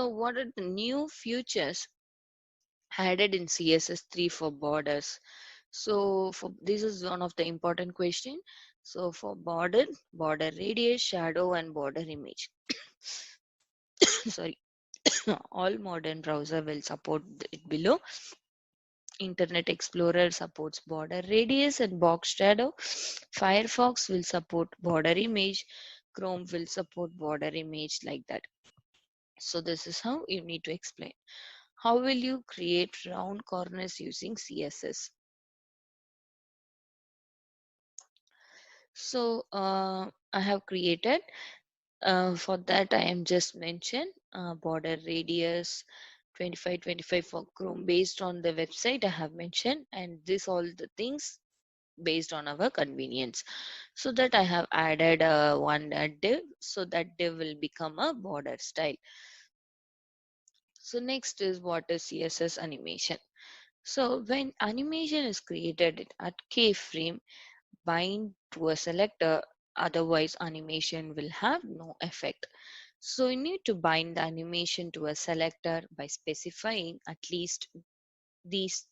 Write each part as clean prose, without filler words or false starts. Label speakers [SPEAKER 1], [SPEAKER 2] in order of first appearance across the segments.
[SPEAKER 1] So what are the new features added in CSS3 for borders? So for this is one of the important question. So for border radius, shadow, and border image. Sorry, all modern browser will support it below. Internet Explorer supports border radius and box shadow. Firefox will support border image. Chrome will support border image, like that. So this is how you need to explain. How will you create round corners using CSS? So I have created. For that, I am just mentioned border radius 25 for Chrome based on the website I have mentioned, and this all the things based on our convenience. So that I have added one div, so that div will become a border style. So next is what is CSS animation. So when animation is created at keyframe, bind to a selector, otherwise animation will have no effect. So you need to bind the animation to a selector by specifying at least these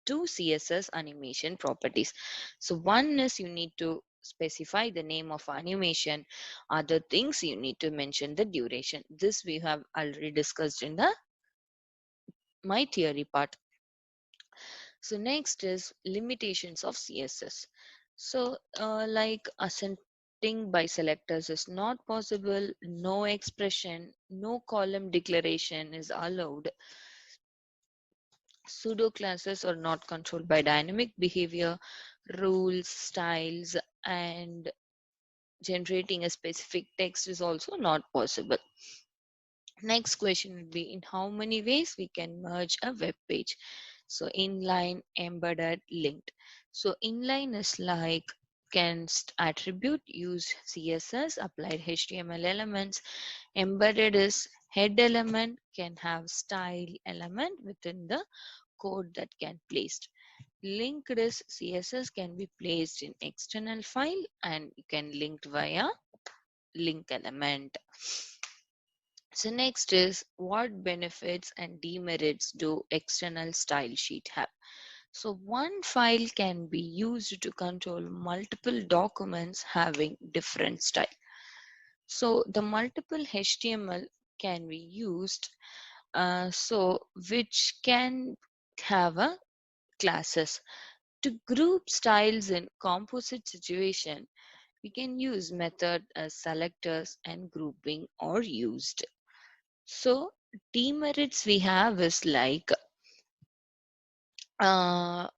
[SPEAKER 1] two CSS animation properties. So one is you need to specify the name of animation. Other things you need to mention the duration. This we have already discussed in the my theory part. So next is limitations of CSS. So like ascending by selectors is not possible. No expression, no column declaration is allowed. Pseudo classes are not controlled by dynamic behavior, rules, styles, and generating a specific text is also not possible. Next question would be, in how many ways we can merge a web page? So inline, embedded, linked. So inline is like const attribute, use CSS, applied HTML elements. Embedded is head element, can have style element within the code that can placed. Linked is CSS can be placed in external file and you can linked via link element. So next is, what benefits and demerits do external style sheet have? So one file can be used to control multiple documents having different style. So the multiple HTML can be used, so which can have a classes. To group styles in composite situation, we can use method as selectors and grouping are used. So demerits we have is like uh,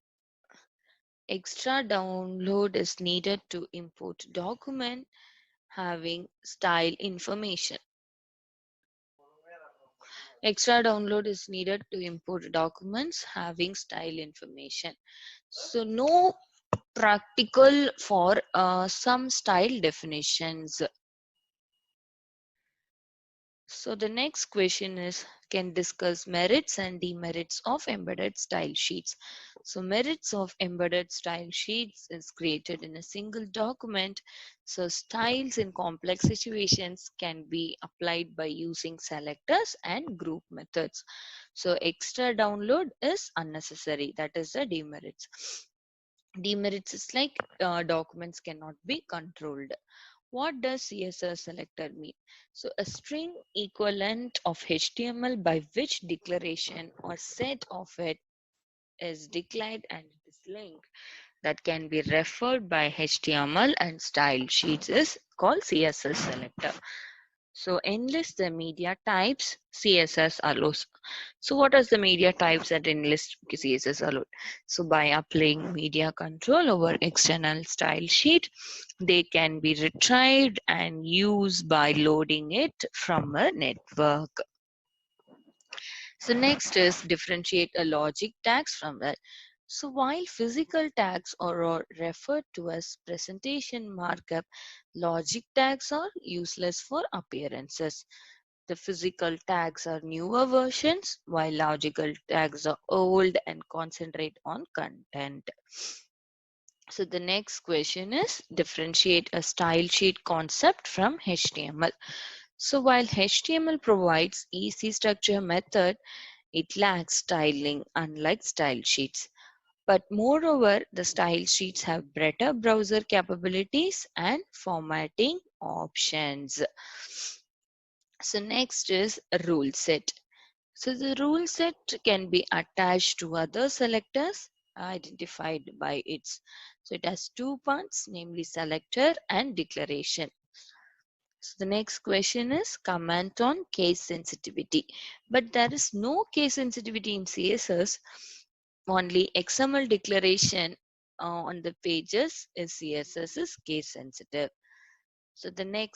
[SPEAKER 1] extra download is needed to import document having style information. Extra download is needed to import documents having style information. So no practical for some style definitions. So the next question is, can discuss merits and demerits of embedded style sheets. So merits of embedded style sheets is created in a single document. So styles in complex situations can be applied by using selectors and group methods. So extra download is unnecessary. That is the demerits. Demerits is like documents cannot be controlled. What does CSS selector mean? So a string equivalent of HTML by which declaration or set of it is declared and it is linked that can be referred by HTML and style sheets is called CSS selector. So enlist the media types CSS allows. So what are the media types that enlist CSS allowed? So by applying media control over external style sheet, they can be retrieved and used by loading it from a network. So next is differentiate a logic tags from it. So while physical tags are referred to as presentation markup, logic tags are useless for appearances. The physical tags are newer versions, while logical tags are old and concentrate on content. So the next question is, differentiate a style sheet concept from HTML. So while HTML provides easy structure method, it lacks styling unlike style sheets. But moreover, the style sheets have better browser capabilities and formatting options. So next is a rule set. So the rule set can be attached to other selectors identified by its. So it has two parts, namely selector and declaration. So the next question is comment on case sensitivity. But there is no case sensitivity in CSS. Only XML declaration on the pages is CSS is case sensitive. So the next